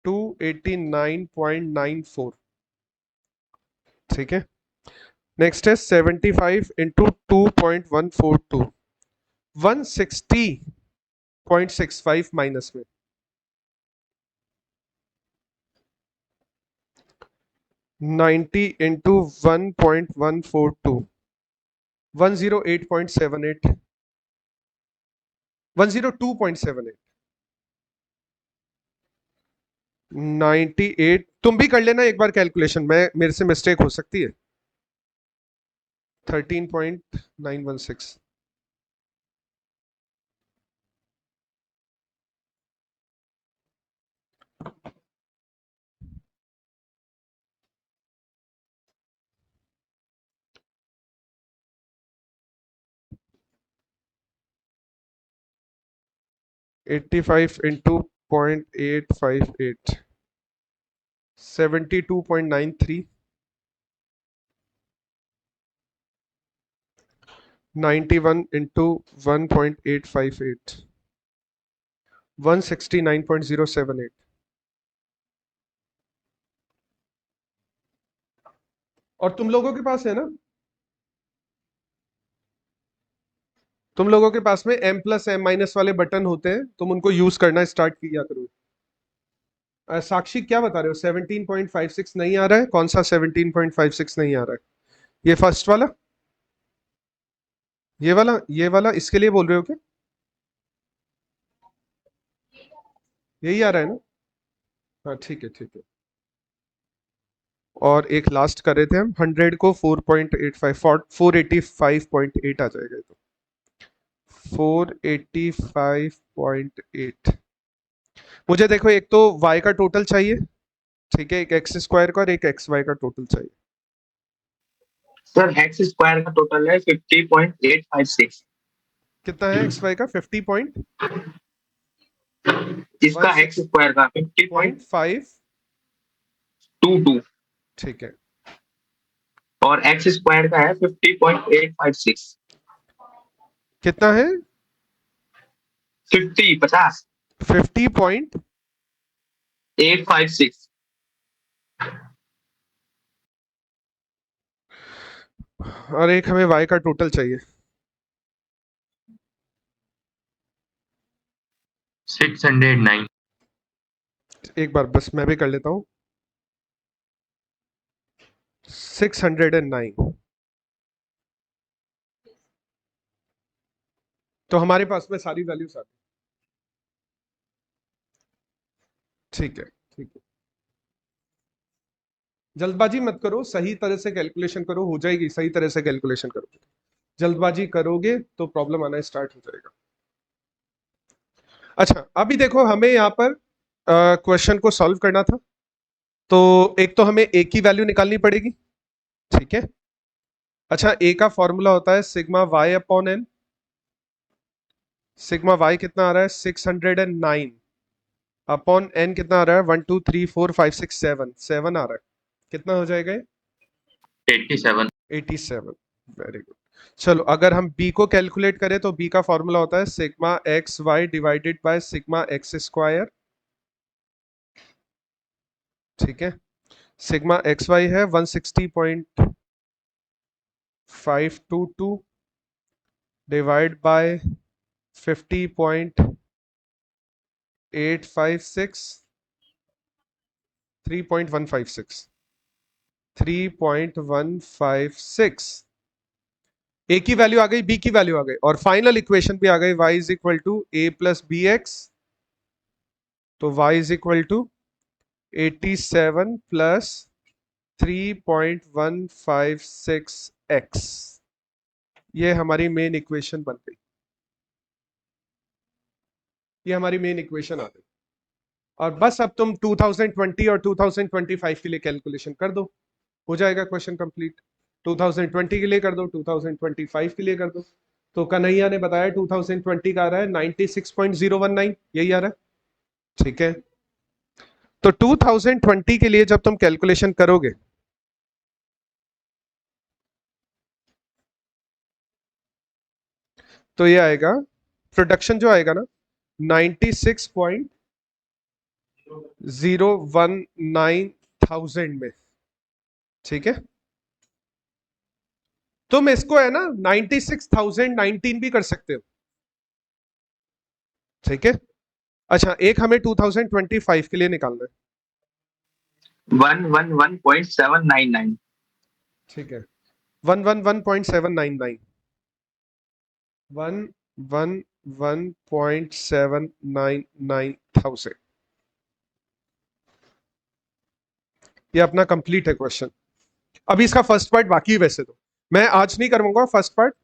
289.94, ठीक है। नेक्स्ट है 75 इंटू 2.142, 160.65 माइनस में 90 इंटू 1.142, 108.78, 102.78, 98। तुम भी कर लेना एक बार कैलकुलेशन, मैं मेरे से मिस्टेक हो सकती है। 13.916, एट्टी फाइव इंटू 0.858, 72.93, 91 इंटू 1.858, 169.078। और तुम लोगों के पास है ना, तुम लोगों के पास में m प्लस m माइनस वाले बटन होते हैं, तुम उनको यूज करना स्टार्ट किया करो। साक्षी क्या बता रहे हो, 17.56 नहीं आ रहा है? कौन सा 17.56 नहीं आ रहा है? ये फर्स्ट वाला, ये वाला इसके लिए बोल रहे हो क्या? यही आ रहा है ना? हाँ ठीक है ठीक है। और एक लास्ट कर रहे थे हम, 100 को 4.85, 485.8 आ जाएगा ये तो, 485.8। मुझे देखो, एक तो y का टोटल चाहिए, ठीक है, एक एक्स स्क्वायर का और एक एक्स वाई का टोटल चाहिए। सर एक्स स्क्वायर का टोटल है 50.856। कितना है एक्स वाई का? 50.12, इसका एक्स स्क्वायर का 50.22 ठीक है। और एक्स स्क्वायर का है 50.856। कितना है? 50 50.856। और एक हमें y का टोटल चाहिए। 609। एक बार बस मैं भी कर लेता हूँ, 609। तो हमारे पास में सारी वैल्यूज आ गई, ठीक है ठीक है। जल्दबाजी मत करो, सही तरह से कैलकुलेशन करो, हो जाएगी। सही तरह से कैलकुलेशन करोगे, जल्दबाजी करोगे तो प्रॉब्लम आना स्टार्ट हो जाएगा। अच्छा, अभी देखो, हमें यहाँ पर क्वेश्चन को सॉल्व करना था, तो एक तो हमें ए की वैल्यू निकालनी पड़ेगी, ठीक है। अच्छा, ए का फॉर्मूला होता है sigma Y upon N. Sigma Y कितना आ रहा है? 609 अपॉन एन कितना आ रहा है? 1 2 3 4 5 6 7, 7 आ रहा है। कितना हो जाएगा ये? 87। 87। Very good. चलो, अगर हम b को कैलकुलेट करें तो b का फॉर्मूला होता है sigma X Y divided by sigma X square, ठीक है। सिग्मा एक्स वाई है 160.522 डिवाइड बाय 50.856, 3.156, 3.156। ए की वैल्यू आ गई, बी की वैल्यू आ गई, और फाइनल इक्वेशन भी आ गई, y is equal to A plus B X. तो y is equal to 87 plus 3.156x, ये हमारी मेन इक्वेशन बन गई। ये हमारी मेन इक्वेशन आ गई। और बस अब तुम 2020 और 2025 के लिए कैलकुलेशन कर दो, हो जाएगा क्वेश्चन कंप्लीट। 2020 के लिए कर दो, 2025 के लिए कर दो। तो कन्हैया ने बताया 2020 का आ रहा है 96.019, यही आ रहा है। ठीक है, तो 2020 के लिए जब तुम कैलकुलेशन करोगे तो ये आएगा, प्रोडक्शन जो आएगा ना 96.019,000 में। ठीक है, तुम इसको है ना 96,019 भी कर सकते हो। ठीक है, अच्छा एक हमें 2025 के लिए निकालना है। 111.799। ठीक है, 111.799, 111.799,000, ये अपना कंप्लीट है क्वेश्चन। अभी इसका फर्स्ट पार्ट बाकी है, वैसे तो मैं आज नहीं करवाऊंगा फर्स्ट पार्ट,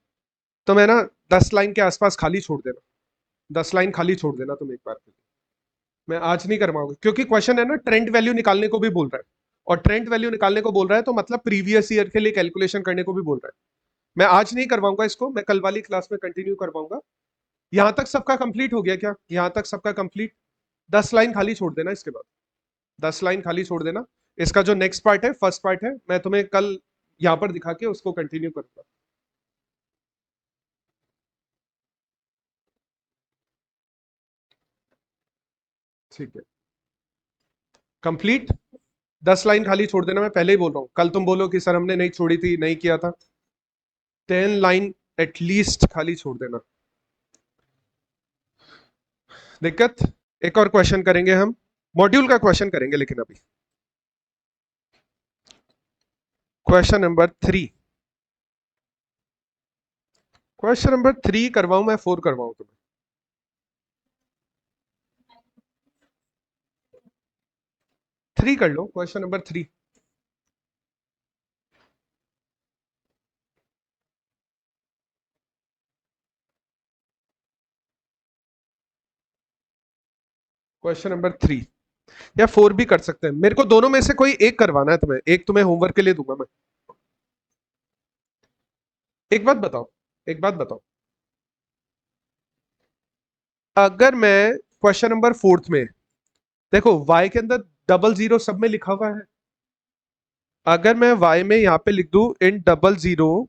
तो मैं ना 10 लाइन के आसपास खाली छोड़ देना, 10 लाइन खाली छोड़ देना तुम एक बार के लिए। मैं आज नहीं करवाऊंगा क्योंकि क्वेश्चन है ना ट्रेंड वैल्यू निकालने को भी बोल रहा है, और ट्रेंड वैल्यू निकालने को बोल रहा है तो मतलब प्रीवियस ईयर के लिए कैलकुलेशन करने को भी बोल रहा है। मैं आज नहीं करवाऊंगा इसको, मैं कल वाली क्लास में कंटिन्यू करवाऊंगा। यहां तक सबका कंप्लीट हो गया क्या? यहां तक सबका कंप्लीट? 10 लाइन खाली छोड़ देना, इसके बाद 10 लाइन खाली छोड़ देना। इसका जो नेक्स्ट पार्ट है, फर्स्ट पार्ट है, मैं तुम्हें कल यहां पर दिखा के उसको कंटिन्यू करूंगा। ठीक है, कंप्लीट। 10 लाइन खाली छोड़ देना, मैं पहले ही बोल रहा हूं, कल तुम बोलो कि सर हमने नहीं छोड़ी थी, नहीं किया था। 10 लाइन एटलीस्ट खाली छोड़ देना। दिक्कत? एक और क्वेश्चन करेंगे हम, मॉड्यूल का क्वेश्चन करेंगे, लेकिन अभी क्वेश्चन नंबर 3। क्वेश्चन नंबर 3 करवाऊं मैं 4 करवाऊं तुम्हें? 3 कर लो, क्वेश्चन नंबर 3। क्वेश्चन नंबर 3 या 4 भी कर सकते हैं, मेरे को दोनों में से कोई एक करवाना है तुम्हें, एक तुम्हें होमवर्क के लिए दूंगा मैं। एक बात बताओ, एक बात बताओ, अगर मैं क्वेश्चन नंबर 4 में, देखो y के अंदर डबल जीरो सब में लिखा हुआ है, अगर मैं y में यहां पे लिख दूं इन डबल जीरो,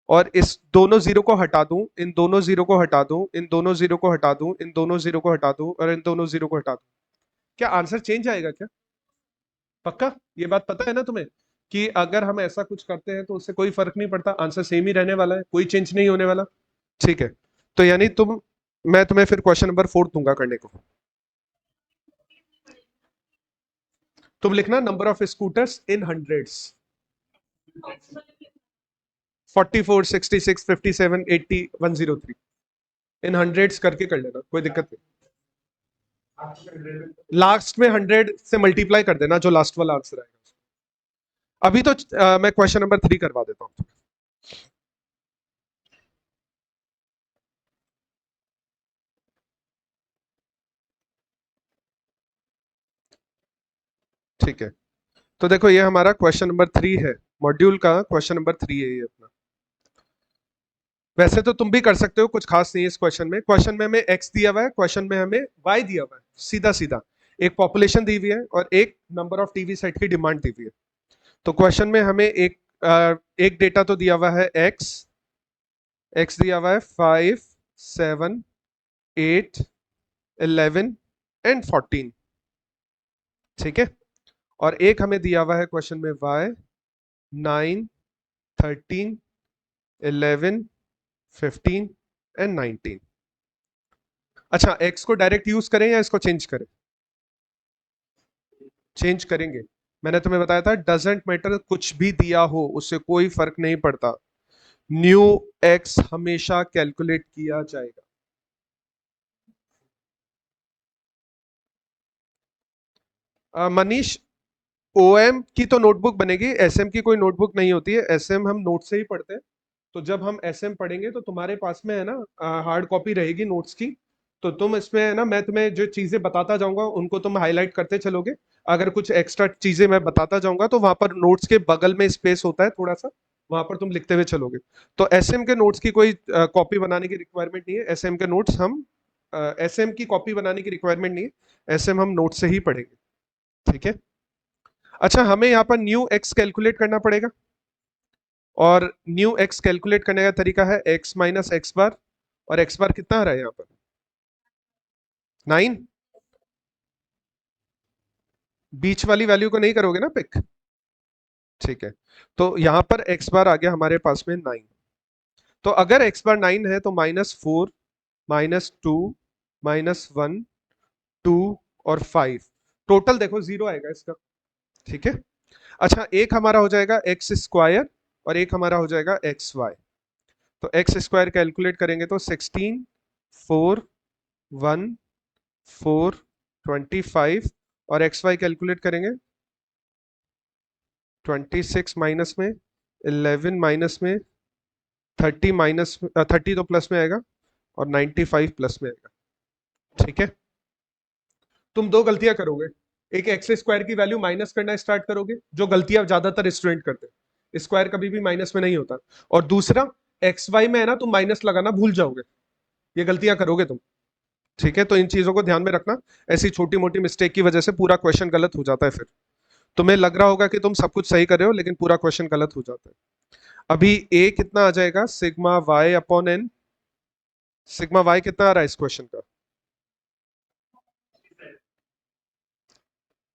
और इस दोनों जीरो को हटा दूं, इन दोनों जीरो को हटा दूं, इन दोनों जीरो को हटा दूं, इन दोनों जीरो को हटा दूं, और इन दोनों जीरो को हटा दूं, क्या आंसर चेंज आएगा क्या? पक्का? ये बात पता है ना तुम्हें कि अगर हम ऐसा कुछ करते हैं तो उससे कोई फर्क नहीं पड़ता, आंसर सेम ही रहने वाला है, कोई चेंज नहीं होने वाला। ठीक है, तो यानी मैं तुम्हें फिर क्वेश्चन नंबर 4 दूंगा करने को। तुम लिखना number of scooters in hundreds, 44, 66, 57, 80, 103, in hundreds करके कर लेना, कोई दिक्कत नहीं। लास्ट में 100 से मल्टीप्लाई कर देना, जो लास्ट वाला आंसर आएगा। अभी तो मैं क्वेश्चन नंबर 3 करवा देता हूं। ठीक है, तो देखो ये हमारा क्वेश्चन नंबर 3 है, मॉड्यूल का क्वेश्चन नंबर 3 है ये अपना। वैसे तो तुम भी कर सकते हो, कुछ खास नहीं है इस क्वेश्चन में। क्वेश्चन में हमें x दिया हुआ है, क्वेश्चन में हमें y दिया हुआ है, सीधा सीधा एक पॉपुलेशन दी हुई है और एक नंबर ऑफ टीवी सेट की डिमांड दी हुई है। तो क्वेश्चन में हमें एक डेटा तो दिया हुआ है x दिया हुआ है 5, 7, 8, 11 एंड 14। ठीक है, और एक हमें दिया हुआ है क्वेश्चन में y 9, 13, 11, 15 एंड 19। अच्छा, x को डायरेक्ट यूज करें या इसको चेंज करें? चेंज करेंगे। मैंने तुम्हें बताया था डजेंट मैटर, कुछ भी दिया हो उससे कोई फर्क नहीं पड़ता, न्यू x हमेशा कैलकुलेट किया जाएगा। मनीष, ओएम की तो नोटबुक बनेगी, एसएम की कोई नोटबुक नहीं होती है, एसएम हम नोट से ही पढ़ते हैं। तो जब हम एसएम पढ़ेंगे तो तुम्हारे पास में है ना हार्ड कॉपी रहेगी नोट्स की, तो तुम इसमें है ना, मैं तुम्हें जो चीजें बताता जाऊंगा उनको तुम हाईलाइट करते चलोगे। अगर कुछ एक्स्ट्रा चीजें मैं बताता जाऊंगा तो वहां पर नोट्स के बगल में स्पेस होता है थोड़ा सा, वहां पर तुम लिखते हुए चलोगे। तो एसएम के नोट्स की कोई कॉपी बनाने की रिक्वायरमेंट नहीं है। एसएम के नोट्स हम एसएम की कॉपी बनाने की रिक्वायरमेंट नहीं है, एसएम हम नोट से ही पढ़ेंगे। ठीक है। अच्छा, हमें यहाँ पर न्यू एक्स कैलकुलेट करना पड़ेगा, और न्यू एक्स कैलकुलेट करने का तरीका है एक्स माइनस एक्स बार, और एक्स बार कितना आ रहा है यहाँ पर 9। बीच वाली वैल्यू को नहीं करोगे ना पिक, ठीक है। तो यहाँ पर एक्स बार आ गया हमारे पास में 9। तो अगर एक्स बार 9 है तो -4 -2 -1 2 और 5, टोटल देखो 0 आएगा इसका। ठीक है। अच्छा, एक हमारा हो जाएगा एक्स स्क्वायर और एक हमारा हो जाएगा एक्स वाई। तो एक्स स्क्वायर कैलकुलेट करेंगे तो 16 4 1 4 25, और एक्स वाई कैलकुलेट करेंगे 26 माइनस में 11 माइनस में 30 माइनस 30 तो प्लस में आएगा, और 95 प्लस में आएगा। ठीक है। तुम दो गलतियां करोगे, एक एक्स स्क्वायर की वैल्यू माइनस करना स्टार्ट करोगे, जो गलतियां ज्यादातर स्टूडेंट करते हैं, स्क्वायर कभी भी माइनस में नहीं होता। और दूसरा, एक्स वाई में है ना, तुम माइनस लगाना भूल जाओगे, ये गलतियां करोगे तुम। ठीक है। तो इन चीजों को ध्यान में रखना, ऐसी छोटी मोटी मिस्टेक की वजह से पूरा क्वेश्चन गलत हो जाता है। फिर तुम्हें लग रहा होगा कि तुम सब कुछ सही कर रहे हो, लेकिन पूरा क्वेश्चन गलत हो जाता है। अभी ए कितना आ जाएगा, sigma Y upon N. Sigma Y कितना आ रहा है इस क्वेश्चन का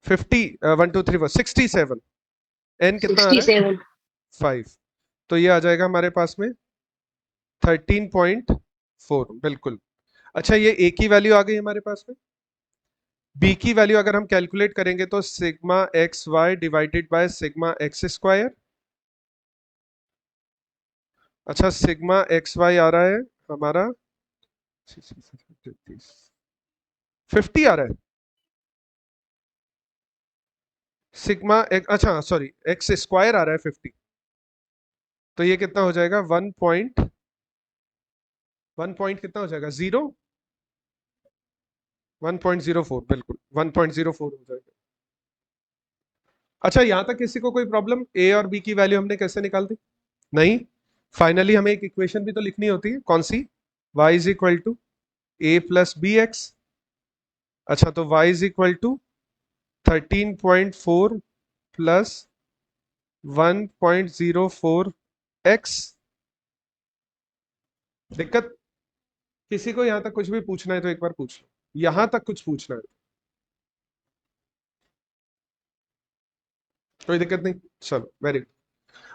50 1 2 3 4 67। एन कितना आ रहा है 67 5। तो ये आ जाएगा हमारे पास में 13.4, बिल्कुल। अच्छा, ये ए की वैल्यू आ गई हमारे पास में। बी की वैल्यू अगर हम कैलकुलेट करेंगे तो sigma X Y divided by sigma X square. अच्छा, सिग्मा एक्स वाई आ रहा है हमारा 50 आ रहा है। सिग्मा एक, अच्छा सॉरी, एक्स स्क्वायर आ रहा है 50। तो ये कितना हो जाएगा 1 पॉइंट कितना हो जाएगा 1.04, बिल्कुल 1.04 हो जाएगा। अच्छा, यहां तक किसी को कोई प्रॉब्लम? ए और बी की वैल्यू हमने कैसे निकाल दी? नहीं। फाइनली हमें एक इक्वेशन भी तो लिखनी होती है, कौन सी? y is equal to A plus B X. अच्छा, तो y is equal to 13.4 plus 1.04 x। दिक्कत? किसी को यहां तक कुछ भी पूछना है तो एक बार पूछ लो, यहां तक कुछ पूछना है, कोई दिक्कत नहीं। चलो, वेरी गुड।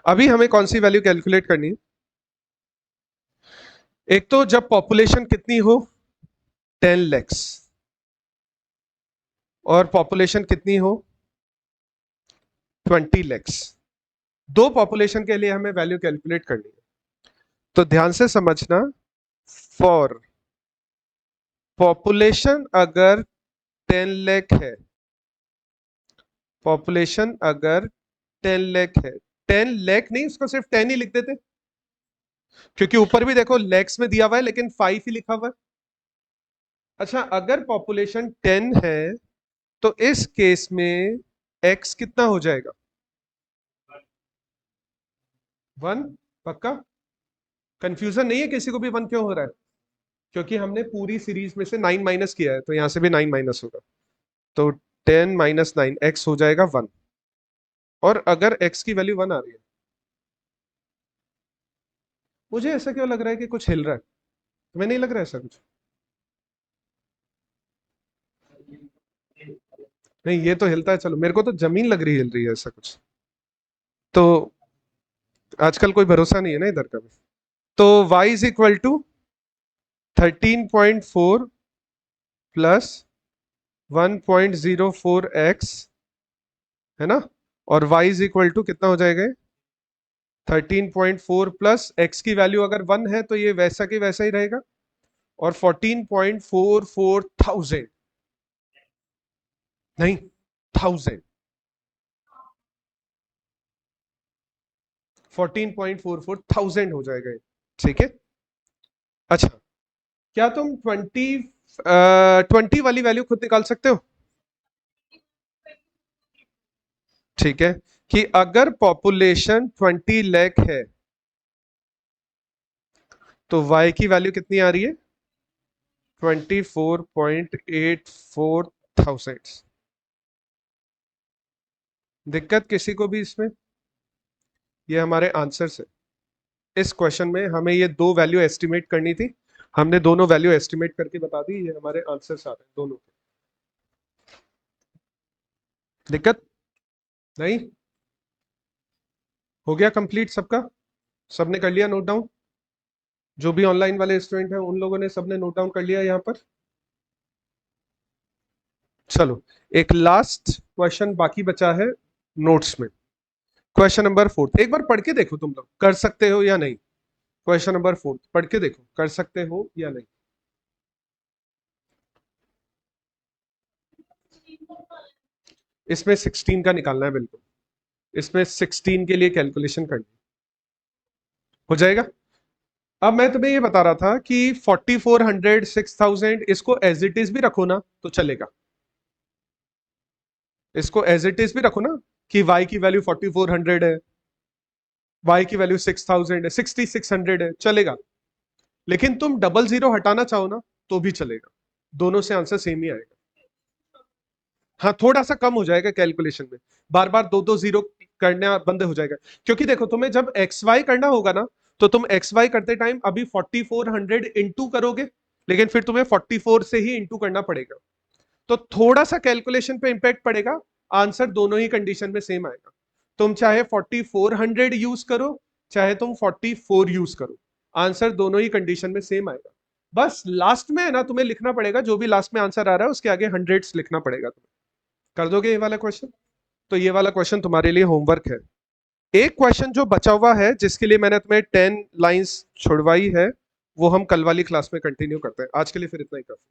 अभी हमें कौन सी वैल्यू कैलकुलेट करनी है? एक तो जब पॉपुलेशन कितनी हो 10 lakhs, और पॉपुलेशन कितनी हो 20 lakhs। दो पॉपुलेशन के लिए हमें वैल्यू कैलकुलेट करनी है। तो ध्यान से समझना, फॉर पॉपुलेशन अगर 10 लाख है, पॉपुलेशन अगर 10 लाख है, 10 लाख नहीं, उसको सिर्फ 10 ही लिख देते, क्योंकि ऊपर भी देखो लैक्स में दिया हुआ है लेकिन 5 ही लिखा हुआ है। अच्छा, अगर पॉपुलेशन 10 है तो इस केस में x कितना हो जाएगा 1। पक्का? कंफ्यूजन नहीं है किसी को भी 1 क्यों हो रहा है? क्योंकि हमने पूरी सीरीज में से 9 माइनस किया है, तो यहां से भी 9 माइनस होगा। तो 10 माइनस 9 x हो जाएगा 1। और अगर x की वैल्यू 1 आ रही है, मुझे ऐसा क्यों लग रहा है कि कुछ हिल रहा है? तुम्हें नहीं लग रहा है ऐसा कुछ? नहीं, ये तो हिलता है, चलो, मेरे को तो जमीन लग रही, हिल रही है ऐसा कुछ। तो आजकल कोई भरोसा नहीं है ना इधर का भी। तो y is equal to 13.4 plus 1.04x, है ना? और y इज इक्वल टू कितना हो जाएगा 13.4 प्लस x की वैल्यू अगर 1 है तो ये वैसा की वैसा ही रहेगा, और 14.44 थाउजेंड, नहीं 1000, 14.44 थाउजेंड हो जाएगा ये। ठीक है। अच्छा, क्या तुम 20 वाली वैल्यू खुद निकाल सकते हो? ठीक है। कि अगर पॉपुलेशन 20 लाख है तो y की वैल्यू कितनी आ रही है? 24.84 थाउजेंड। दिक्कत किसी को भी इसमें? ये हमारे आंसर है। इस क्वेश्चन में हमें ये दो वैल्यू एस्टिमेट करनी थी, हमने दोनों वैल्यू एस्टिमेट करके बता दी। ये हमारे आंसर्स आ रहे हैं दोनों के। दिक्कत नहीं? हो गया कंप्लीट सबका? सबने कर लिया नोट डाउन? जो भी ऑनलाइन वाले स्टूडेंट हैं उन लोगों ने सबने नोट डाउन कर लिया यहाँ पर? चलो एक लास्ट क्वेश्चन बाकी बचा है नोट्स में। क्वेश्चन नंबर 4 एक बार पढ़ के देखो, तुम लोग कर सकते हो या नहीं। क्वेश्चन नंबर 4 पढ़ के देखो, कर सकते हो या नहीं। इसमें 16 का निकालना है, बिल्कुल इसमें 16 के लिए कैलकुलेशन करनी हो जाएगा। अब मैं तुम्हें ये बता रहा था कि 4400 6000 इसको एज इट इज भी रखो ना तो चलेगा। इसको एज इट इज भी रखो ना कि y की वैल्यू 4400 है, y की वैल्यू 6000 है, 6600 है, चलेगा। लेकिन तुम 00 हटाना चाहो ना तो भी चलेगा, दोनों से आंसर सेम ही आएगा। हाँ थोड़ा सा कम हो जाएगा कैलकुलेशन में, बार बार दो दो जीरो करना बंद हो जाएगा। क्योंकि देखो तुम्हें जब एक्स वाई करना होगा ना तो तुम एक्स वाई करते टाइम अभी 4400 इंटू करोगे, लेकिन फिर तुम्हें 44 से ही इंटू करना पड़ेगा, तो थोड़ा सा कैलकुलेशन पे इंपैक्ट पड़ेगा। आंसर दोनों ही कंडीशन में सेम आएगा। तुम चाहे 4400 यूज करो चाहे तुम 44 यूज करो, आंसर दोनों ही कंडीशन में सेम आएगा। बस लास्ट में है ना तुम्हें लिखना पड़ेगा, जो भी लास्ट में आंसर आ रहा है उसके आगे हंड्रेड्स लिखना पड़ेगा तुम्हें। कर दोगे ये वाला क्वेश्चन? तो ये वाला क्वेश्चन तुम्हारे लिए होमवर्क है। एक क्वेश्चन जो बचा हुआ है जिसके लिए मैंने तुम्हें 10 लाइंस छुड़वाई है वो हम कल वाली क्लास में कंटिन्यू करते हैं। आज के लिए फिर इतना ही काफी।